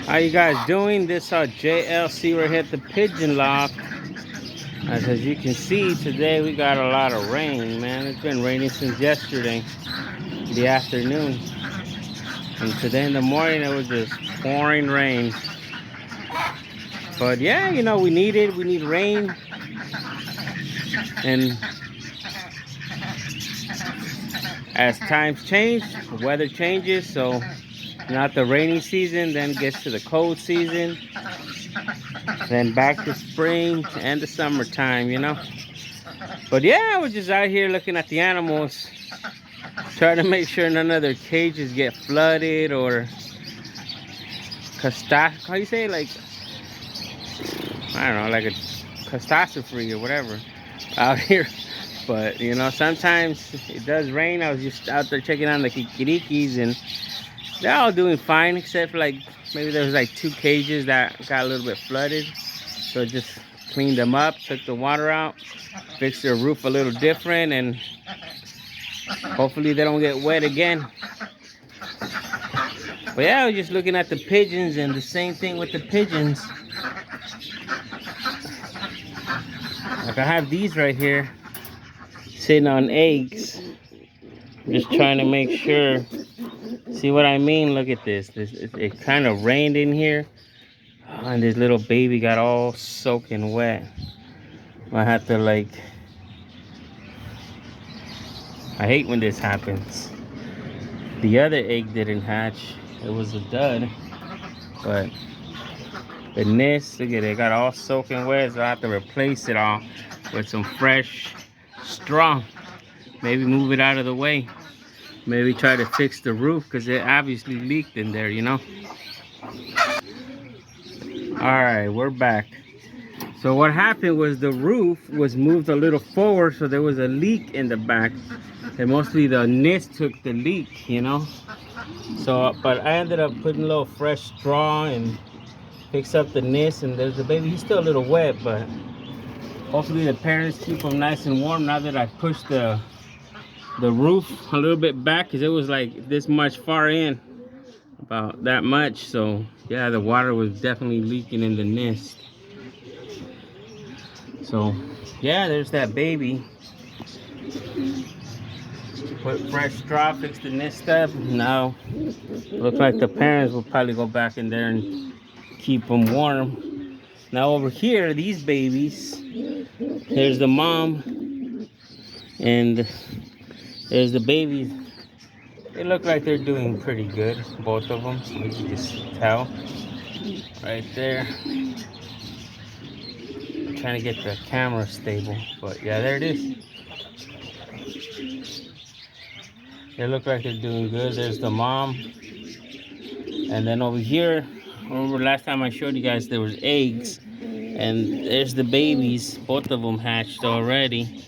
How you guys doing? This JLC right here at the Pigeon Loft. As you can see, today we got a lot of rain, man. It's been raining since yesterday, the afternoon. And today in the morning it was just pouring rain. But yeah, you know, we need it. We need rain. And as times change, the weather changes, so not the rainy season, then it gets to the cold season, then back to spring and the summertime, you know. But yeah, we're just out here looking at the animals, trying to make sure none of their cages get flooded or how you say, like, I don't know, like a catastrophe or whatever out here. But you know, sometimes it does rain. I was just out there checking on the kikirikis, and they're all doing fine, except for like maybe there was like 2 cages that got a little bit flooded. So just cleaned them up, took the water out, fixed their roof a little different, and hopefully they don't get wet again. But yeah, I was just looking at the pigeons, and the same thing with the pigeons. Like I have these right here sitting on eggs. I'm just trying to make sure. See what I mean? Look at this. It kind of rained in here. Oh, and this little baby got all soaking wet. I have to, like, I hate when this happens. The other egg didn't hatch. It was a dud. But the nest, look at it, got all soaking wet. So I have to replace it all with some fresh straw. Maybe move it out of the way. Maybe try to fix the roof, because it obviously leaked in there, you know. Alright, we're back. So what happened was the roof was moved a little forward, so there was a leak in the back. And mostly the nest took the leak, you know. So, but I ended up putting a little fresh straw and fix up the nest, and there's the baby. He's still a little wet, but hopefully the parents keep him nice and warm now that I pushed the roof a little bit back, because it was like this much far in, about that much. So yeah, the water was definitely leaking in the nest. So yeah, there's that baby. Put fresh straw, fix the nest up. Now looks like the parents will probably go back in there and keep them warm. Now over here, these babies, there's the mom and there's the babies. They look like they're doing pretty good, both of them. You can just tell right there. I'm trying to get the camera stable, but yeah, there it is. They look like they're doing good. There's the mom. And then over here, remember last time I showed you guys there was eggs. And there's the babies. Both of them hatched already.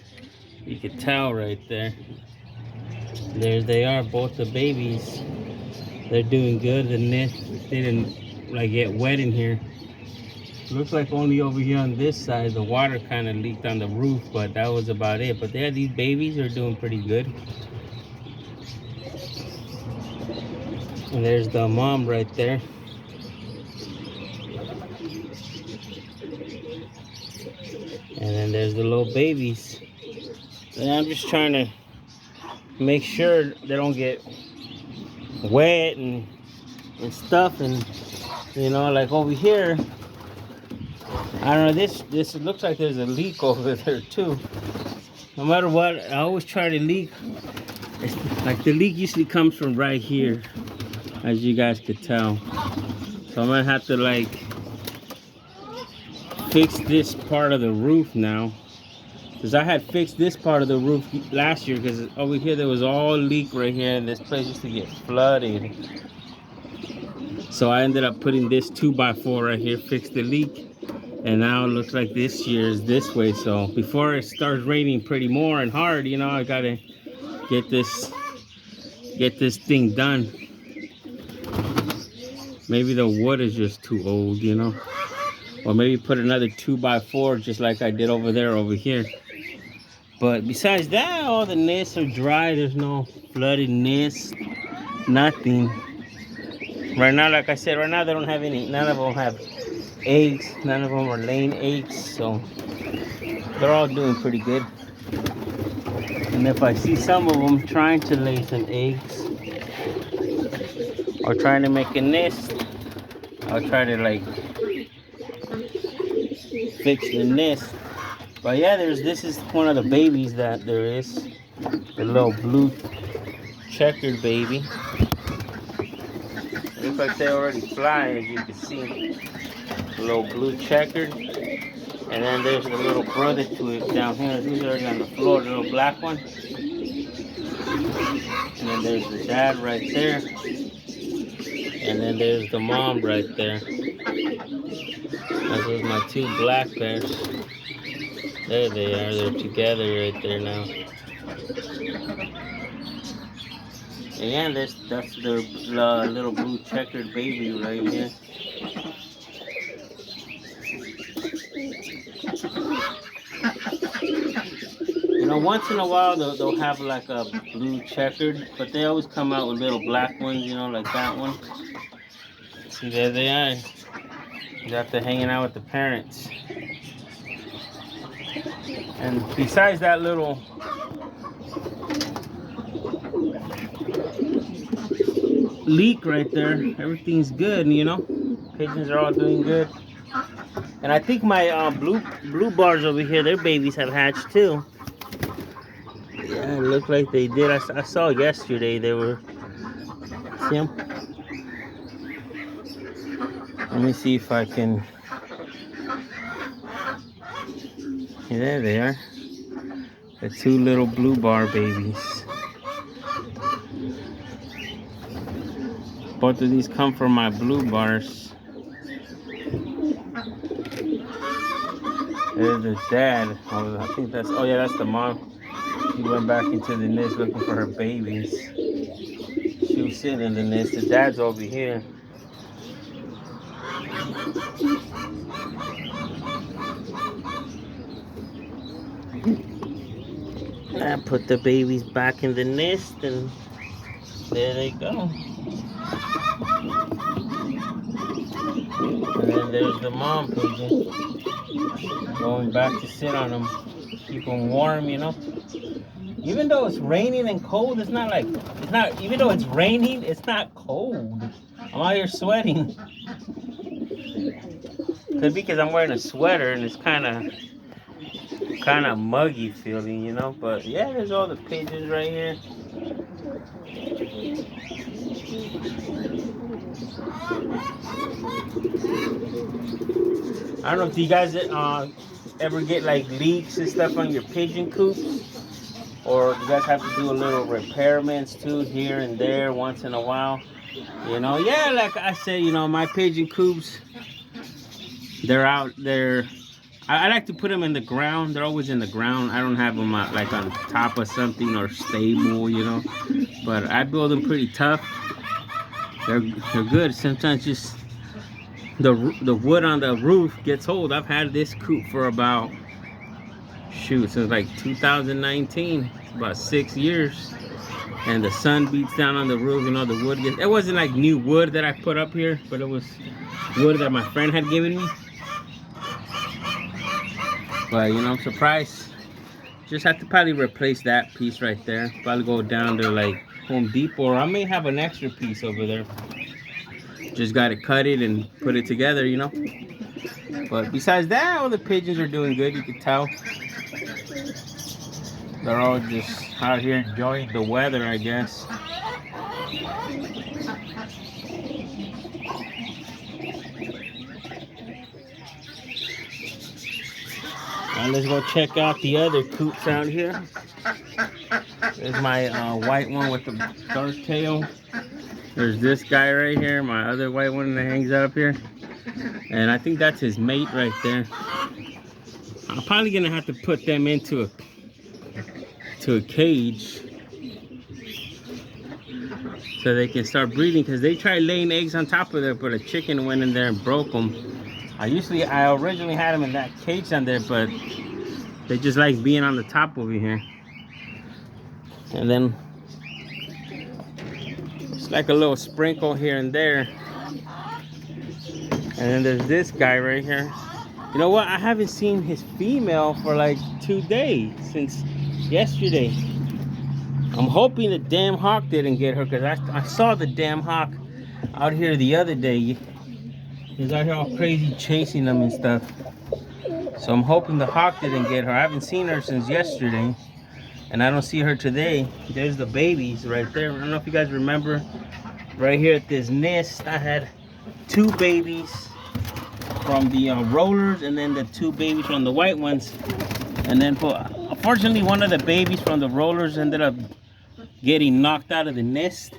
You can tell right there. There they are, both the babies. They're doing good. The nest didn't like get wet in here. Looks like only over here on this side the water kind of leaked on the roof, but that was about it. But yeah, these babies are doing pretty good. And there's the mom right there. And then there's the little babies. And I'm just trying to make sure they don't get wet and stuff. And you know, like over here, I don't know, this looks like there's a leak over there too. No matter what, I always try to leak. It's like the leak usually comes from right here, as you guys could tell. So I'm gonna have to like fix this part of the roof now, because I had fixed this part of the roof last year, because over here there was all leak right here, and this place used to get flooded. So I ended up putting this 2x4 right here, fix the leak, And now it looks like this year is this way. So before it starts raining pretty more and hard, you know, I gotta get this thing done. Maybe the wood is just too old, you know. Or maybe put another 2x4 just like I did over there over here. But besides that, all the nests are dry. There's no flooded nests, nothing. Right now, like I said, right now they don't have any, none of them have eggs. None of them are laying eggs, so they're all doing pretty good. And if I see some of them trying to lay some eggs or trying to make a nest, I'll try to like fix the nest. But yeah, this is one of the babies that there is. The little blue checkered baby. Looks like they already fly, as you can see. The little blue checkered. And then there's the little brother to it down here. He's already on the floor, the little black one. And then there's the dad right there. And then there's the mom right there. Those are my two black bears. There they are. They're together right there now. And yeah, that's their little blue checkered baby right here. You know, once in a while they'll have like a blue checkered, but they always come out with little black ones, you know, like that one. See, there they are. Got to hanging out with the parents. And besides that little leak right there, everything's good, you know. Pigeons are all doing good. And I think my blue bars over here, their babies have hatched too. Yeah, it looked like they did. I saw yesterday they were. See them? Let me see if I can. Yeah, there they are. The two little blue bar babies. Both of these come from my blue bars. There's the dad. Oh, I think that's. Oh yeah, that's the mom. She went back into the nest looking for her babies. She was sitting in the nest. The dad's over here. I put the babies back in the nest, and there they go. And then there's the mom pigeon going back to sit on them, keep them warm, you know. Even though it's raining and cold, it's not. Even though it's raining, it's not cold. I'm out here sweating. Could be because I'm wearing a sweater and it's kind of muggy feeling, you know. But yeah, there's all the pigeons right here. I don't know if you guys ever get like leaks and stuff on your pigeon coops, or you guys have to do a little repairments too here and there once in a while. You know, yeah, like I said, you know, my pigeon coops, they're out there. I like to put them in the ground. They're always in the ground. I don't have them like on top of something or stable, you know. But I build them pretty tough. They're good. Sometimes just the wood on the roof gets old. I've had this coop for about, since like 2019. It's about 6 years. And the sun beats down on the roof, you know, the wood gets, it wasn't like new wood that I put up here, but it was wood that my friend had given me. But you know, I'm surprised. Just have to probably replace that piece right there. Probably go down to like Home Depot, or I may have an extra piece over there. Just got to cut it and put it together, you know. But besides that, all the pigeons are doing good. You can tell they're all just out here enjoying the weather, I guess. Now let's go check out the other coops out here. There's my white one with the dark tail. There's this guy right here, my other white one that hangs out up here. And I think that's his mate right there. I'm probably gonna have to put them into a cage so they can start breeding, because they tried laying eggs on top of there, but a chicken went in there and broke them. I originally had them in that cage down there, but they just like being on the top over here. And then it's like a little sprinkle here and there. And then there's this guy right here. You know what? I haven't seen his female for like 2 days, since yesterday. I'm hoping the damn hawk didn't get her, because I saw the damn hawk out here the other day. He's out here all crazy chasing them and stuff. So I'm hoping the hawk didn't get her. I haven't seen her since yesterday, and I don't see her today. There's the babies right there. I don't know if you guys remember, right here at this nest, I had 2 babies from the rollers, and then the 2 babies from the white ones. And then unfortunately, one of the babies from the rollers ended up getting knocked out of the nest.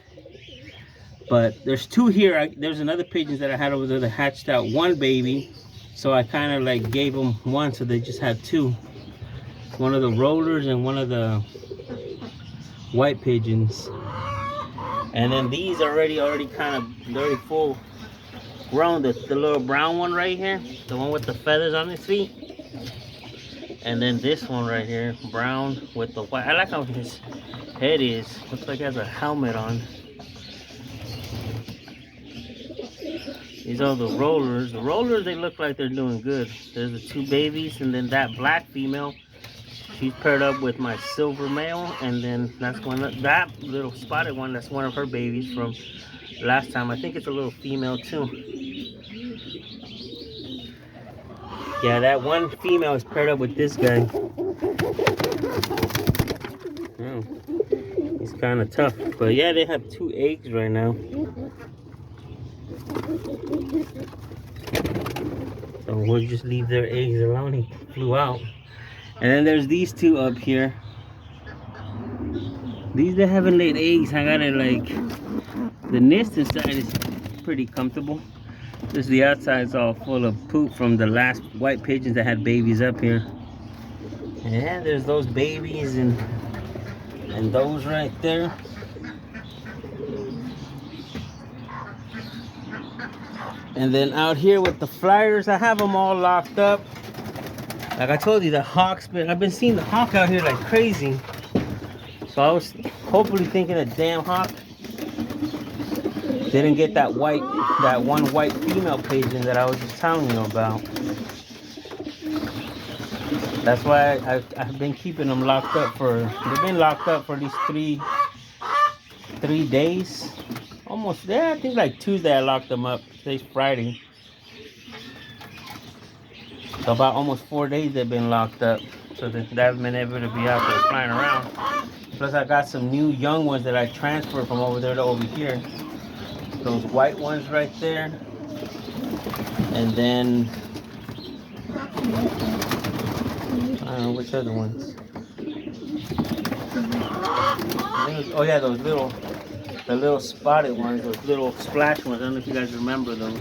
But there's 2 here. There's another pigeons that I had over there that hatched out 1 baby, so I kind of like gave them 1, so they just had 2. One of the rollers and one of the white pigeons. And then these are already kind of very full grown. The little brown one right here, the one with the feathers on his feet. And then this one right here, brown with the white. I like how his head is. Looks like he has a helmet on. These are the rollers. The rollers, they look like they're doing good. There's the 2 babies, and then that black female, she's paired up with my silver male, and then that's that little spotted one, that's one of her babies from last time. I think it's a little female too. Yeah, that one female is paired up with this guy. Oh, he's kind of tough. But yeah, they have 2 eggs right now. So we'll just leave their eggs alone. He flew out. And then there's these 2 up here. These, they haven't laid eggs. I got it like, the nest inside is pretty comfortable. Just the outside's all full of poop from the last white pigeons that had babies up here. And there's those babies and those right there. And then out here with the flyers, I have them all locked up. Like I told you, the hawk's I've been seeing the hawk out here like crazy. So I was hopefully thinking a damn hawk didn't get that one white female pigeon that I was just telling you about. That's why I've been keeping them locked up they've been locked up for at least 3 days. Almost there. I think like Tuesday I locked them up. Today's Friday. So about almost 4 days they've been locked up. So they haven't been able to be out there flying around. Plus I got some new young ones that I transferred from over there to over here. Those white ones right there. And then I don't know which other ones. Oh yeah, those the little spotted ones, those little splash ones. I don't know if you guys remember those.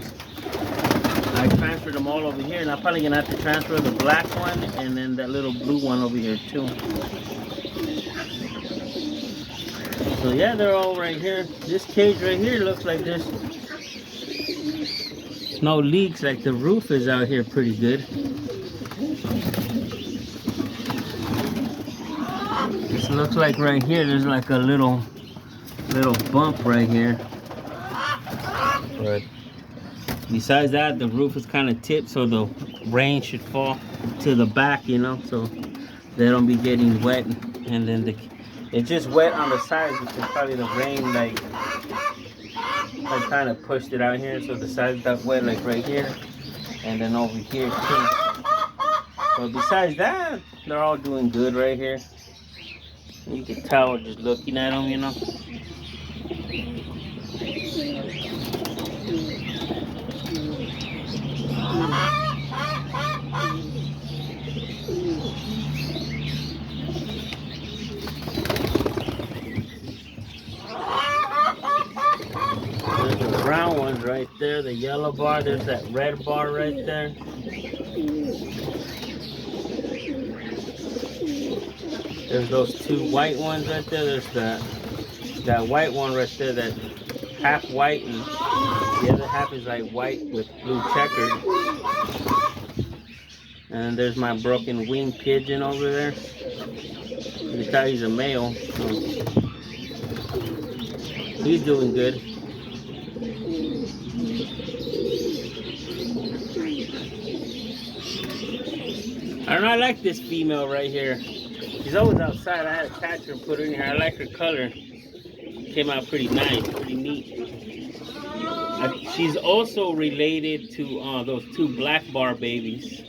I transferred them all over here, and I'm probably gonna have to transfer the black one and then that little blue one over here too. So yeah, they're all right here. This cage right here looks like there's no leaks. Like the roof is out here pretty good. This looks like right here there's like a little bump right here. But besides that, the roof is kind of tipped, so the rain should fall to the back, you know, so they don't be getting wet. And then it's just wet on the sides, which is probably the rain like kind of pushed it out here, so the sides got wet like right here and then over here too. But besides that, they're all doing good right here. You can tell just looking at them, you know. There's the brown ones right there. there, the yellow bar. There's that red bar right there. There's those two white ones right there. There's that white one right there, that half white, and the other half is like white with blue checkered. And there's my broken wing pigeon over there. You can tell he's a male, so he's doing good. I don't know, I like this female right here. She's always outside. I had to catch her and put her in here. I like her color. Came out pretty nice, pretty neat. She's also related to those two black bar babies.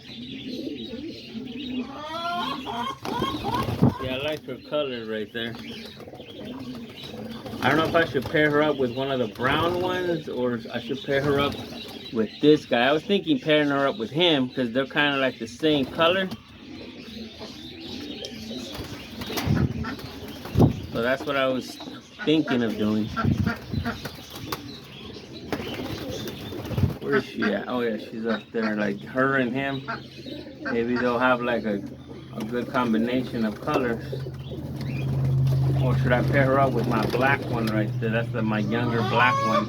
Yeah, I like her color right there. I don't know if I should pair her up with one of the brown ones or I should pair her up with this guy. I was thinking pairing her up with him because they're kind of like the same color. So that's what I was thinking of doing. Where is she at? Oh yeah, she's up there. Like her and him, maybe they'll have like a good combination of colors. Or should I pair her up with my black one right there? That's my younger black one.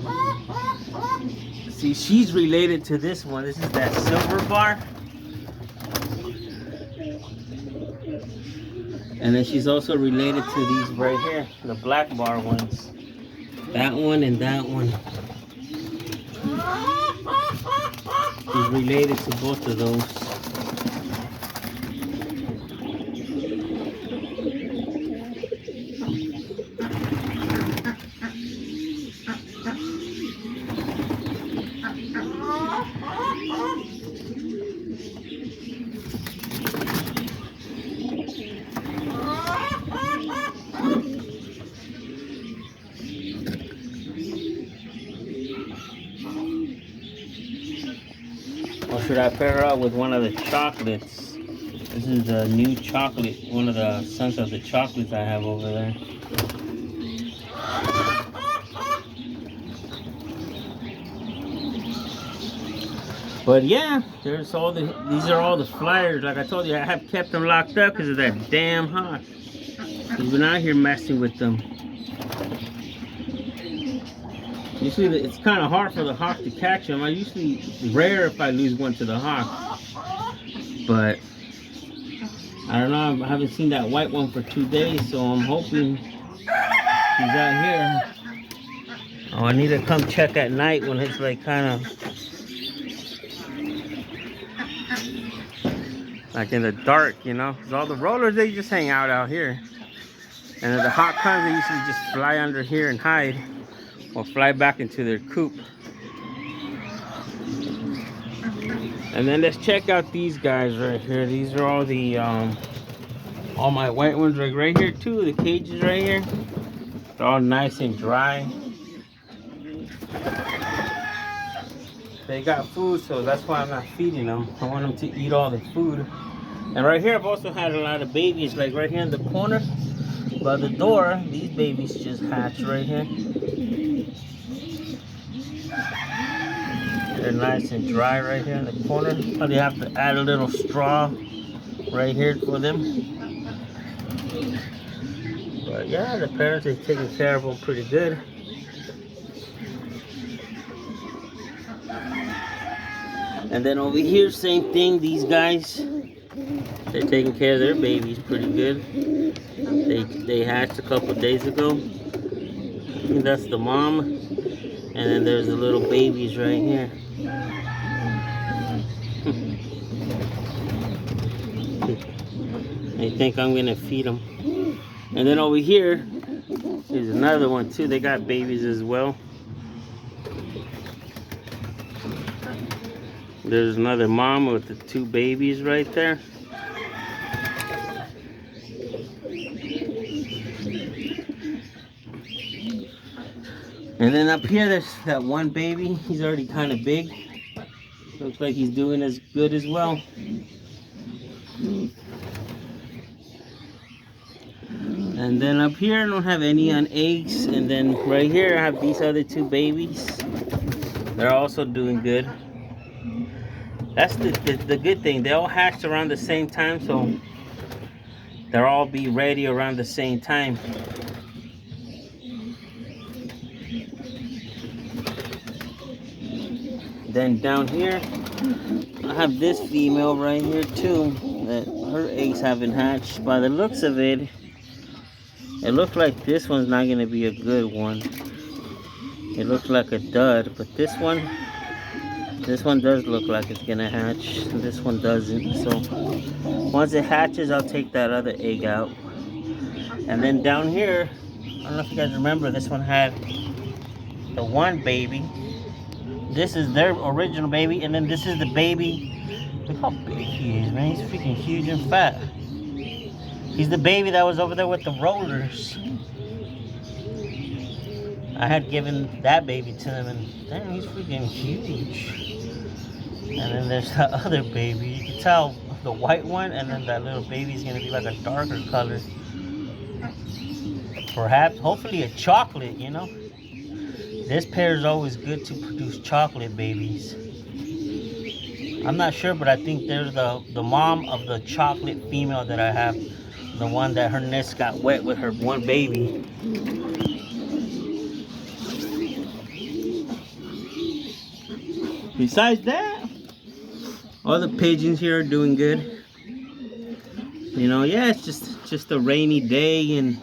See, she's related to this one. This is that silver bar. And then she's also related to these right here, the black bar ones. That one and that one. She's related to both of those. Or should I pair her up with one of the chocolates? This is the new chocolate, one of the sons of the chocolates I have over there. But yeah, there's all these are all the flyers. Like I told you, I have kept them locked up because of that damn hawk. We've been out here messing with them. Usually it's kind of hard for the hawk to catch them. I usually rare if I lose one to the hawk. But I don't know, I haven't seen that white one for 2 days, so I'm hoping she's out here. Oh, I need to come check at night when it's like kind of like in the dark, you know, because all the rollers, they just hang out here. And if the hawk comes, they usually just fly under here and hide. Or fly back into their coop. And then let's check out these guys right here. These are all the all my white ones right here too. The cages right here, they're all nice and dry. They got food, so that's why I'm not feeding them. I want them to eat all the food. And right here I've also had a lot of babies, like right here in the corner by the door. These babies just hatched right here. They're nice and dry right here in the corner. Probably have to add a little straw right here for them. But yeah, the parents are taking care of them pretty good. And then over here, same thing. These guys, they're taking care of their babies pretty good. They hatched a couple days ago. I think that's the mom. And then there's the little babies right here. I think I'm gonna feed them. And then over here, there's another one too. They got babies as well. There's another mom with the 2 babies right there. And then up here, there's that one baby. He's already kind of big. Looks like he's doing as good as well. And then up here, I don't have any on eggs. And then right here, I have these other 2 babies. They're also doing good. That's the good thing. They all hatched around the same time, so they'll all be ready around the same time. Then down here, I have this female right here too. That her eggs haven't hatched. By the looks of it, it looks like this one's not gonna be a good one. It looks like a dud, but this one does look like it's gonna hatch. This one doesn't. So once it hatches, I'll take that other egg out. And then down here, I don't know if you guys remember, this one had the one baby. This is their original baby, and then this is the baby. Look how big he is, man. He's freaking huge and fat. He's the baby that was over there with the rollers. I had given that baby to them, and damn, he's freaking huge. And then there's that other baby. You can tell the white one, and then that little baby is gonna be like a darker color. Perhaps, hopefully a chocolate, you know. This pair is always good to produce chocolate babies. I'm not sure, but I think there's the mom of the chocolate female that I have. The one that her nest got wet with her one baby. Besides that, all the pigeons here are doing good. You know, yeah, it's just a rainy day, and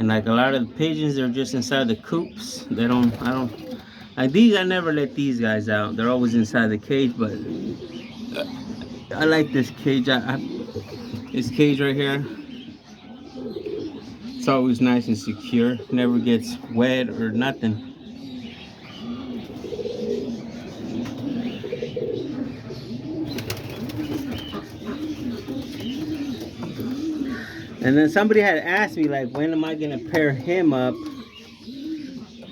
like a lot of the pigeons, they're just inside the coops. Like these, I never let these guys out. They're always inside the cage, but I like this cage. This cage right here, it's always nice and secure. Never gets wet or nothing. And then somebody had asked me, like, when am I gonna pair him up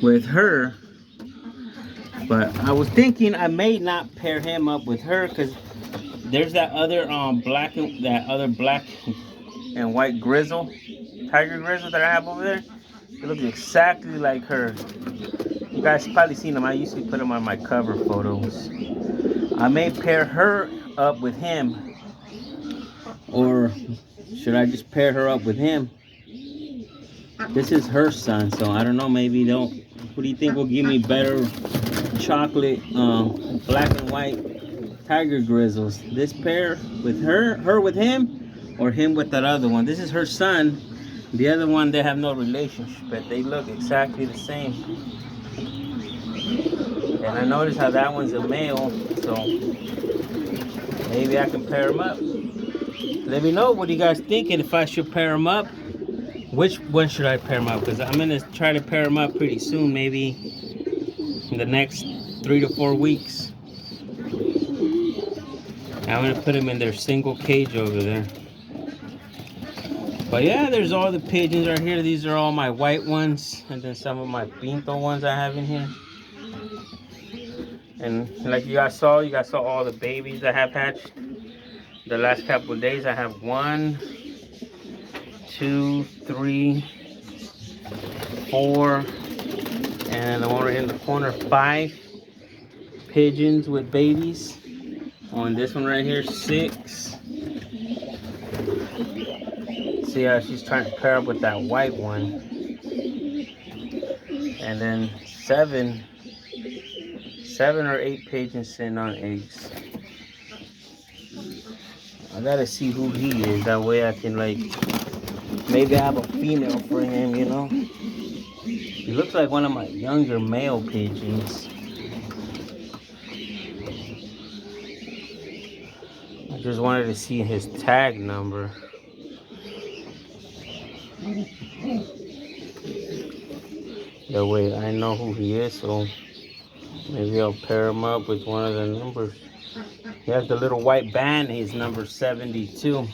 with her? But I was thinking I may not pair him up with her, because there's that other black and white grizzle, tiger grizzle that I have over there. It looks exactly like her. You guys probably seen them. I usually put them on my cover photos. I may pair her up with him, or should I just pair her up with him? This is her son, so I don't know. Maybe don't. What do you think will give me better chocolate, black and white tiger grizzles? This pair with her with him, or him with that other one? This is her son. The other one, they have no relationship, but they look exactly the same. And I noticed how that one's a male, so maybe I can pair them up. Let me know, what are you guys thinking, if I should pair them up? Which one should I pair them up? Because I'm going to try to pair them up pretty soon, maybe in the next 3 to 4 weeks. I'm going to put them in their single cage over there. But yeah, there's all the pigeons right here. These are all my white ones, and then some of my pinto ones I have in here. And like you guys saw all the babies that have hatched. The last couple of days, I have 1, 2, 3, 4, and the one right in the corner, 5 pigeons with babies. On this one right here, 6. See how she's trying to pair up with that white one. And then 7 or 8 pigeons sitting on eggs. I gotta see who he is, that way I can, like, maybe I have a female for him, you know. He looks like one of my younger male pigeons. I just wanted to see his tag number. That way I know who he is, so maybe I'll pair him up with one of the numbers. He has the little white band. He's number 72.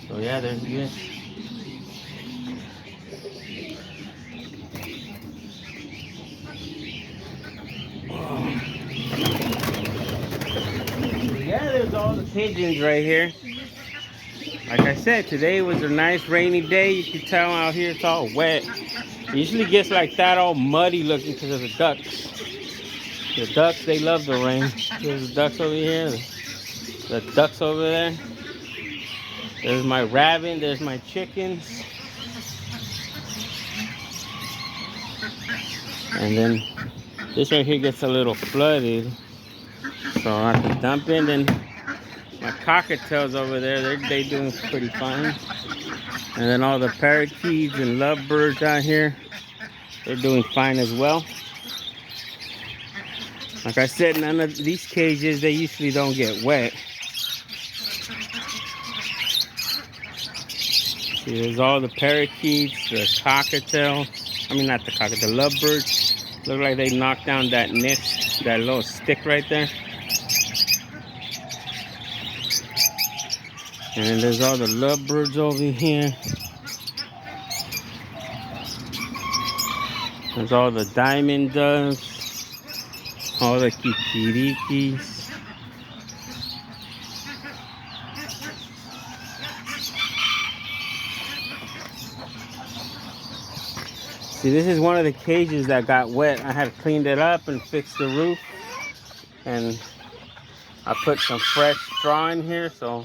So yeah, there he is. there's all the pigeons right here. Like I said, today was a nice rainy day. You can tell out here it's all wet. It usually gets like that, all muddy looking because of the ducks. The ducks, they love the rain. There's the ducks over here, the ducks over there. There's my rabbit, there's my chickens. And then this right here gets a little flooded. So I have to dump in. Then my cockatiels over there, they're doing pretty fine. And then all the parakeets and lovebirds out here, they're doing fine as well. Like I said, none of these cages, they usually don't get wet. See, there's all the parakeets, the cockatiel. I mean, not the cockatiel, the lovebirds. Look like they knocked down that nest, that little stick right there. And then there's all the lovebirds over here. There's all the diamond doves, all the kikirikis. See, this is one of the cages that got wet. I had cleaned it up and fixed the roof. And I put some fresh straw in here so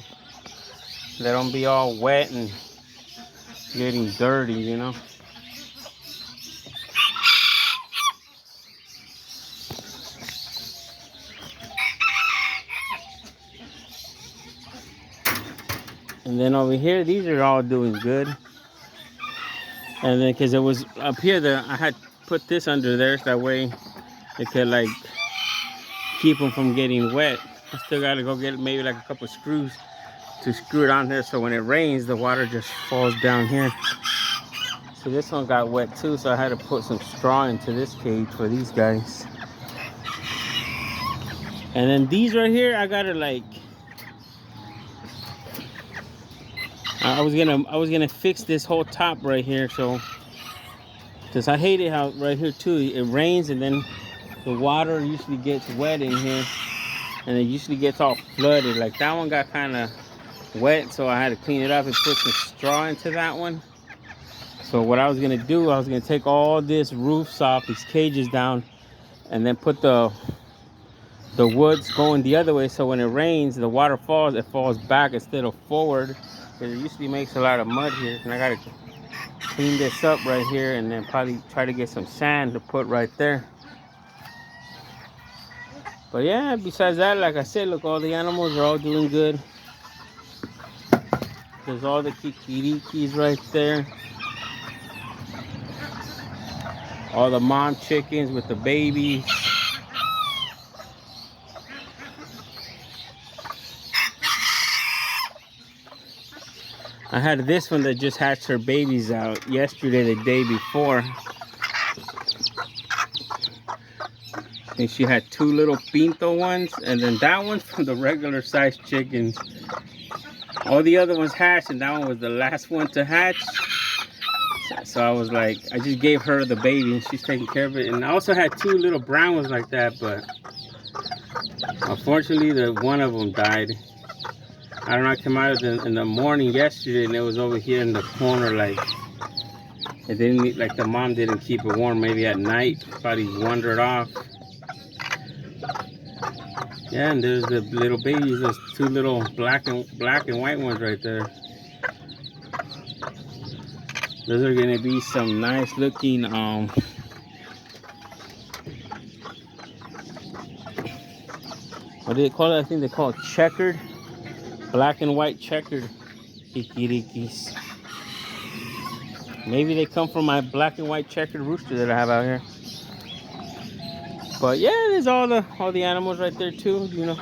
they don't be all wet and getting dirty, you know. And then over here, these are all doing good. And then, because it was up here, I had put this under there so that way it could like keep them from getting wet. I still got to go get maybe like a couple screws to screw it on here so when it rains, the water just falls down here. So this one got wet too, so I had to put some straw into this cage for these guys. And then these right here, I gotta like, I was gonna fix this whole top right here, so because I hate it how right here too it rains and then the water usually gets wet in here and it usually gets all flooded. Like that one got kind of wet, so I had to clean it up and put some straw into that one. So what I was gonna do, I was gonna take all this roofs off, these cages down, and then put the woods going the other way, so when it rains, the water falls, it falls back instead of forward. Because it usually makes a lot of mud here, and I gotta clean this up right here and then probably try to get some sand to put right there. But yeah, besides that, like I said, look, all the animals are all doing good. There's all the kikirikis right there. All the mom chickens with the babies. I had this one that just hatched her babies out yesterday, the day before. And she had two little pinto ones, and then that one's from the regular sized chickens. All the other ones hatched, and that one was the last one to hatch. So I was like, I just gave her the baby, and she's taking care of it. And I also had two little brown ones like that, but unfortunately, one of them died. I don't know, I came out in the morning yesterday and it was over here in the corner, like it didn't, like the mom didn't keep it warm. Maybe at night, probably wandered off. Yeah, and there's the little babies, those two little black and white ones right there. Those are gonna be some nice looking what do they call it? I think they call it checkered. Black and white checkered kikirikis. Maybe they come from my black and white checkered rooster that I have out here. But yeah, there's all the animals right there too. You know,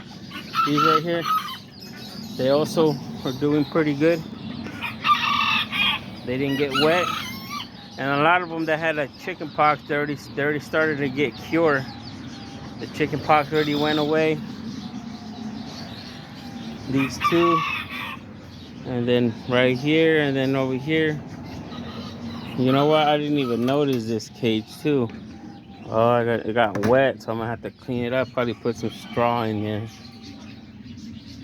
these right here, they also are doing pretty good. They didn't get wet, and a lot of them that had a chicken pox, they already started to get cured. The chicken pox already went away. These two, and then right here, and then over here. You know what? I didn't even notice this cage too. Oh, it got wet, so I'm gonna have to clean it up. Probably put some straw in here.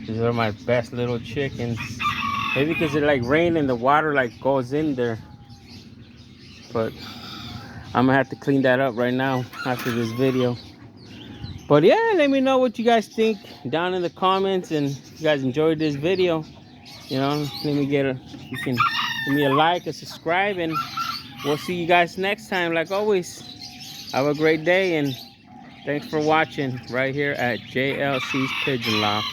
These are my best little chickens. Maybe because it like rain and the water like goes in there. But I'm gonna have to clean that up right now after this video. But yeah, let me know what you guys think down in the comments, and if you guys enjoyed this video, you know, let me get a, you can give me a like, a subscribe, and we'll see you guys next time. Like always, have a great day, and thanks for watching right here at JLC's Pigeon Loft.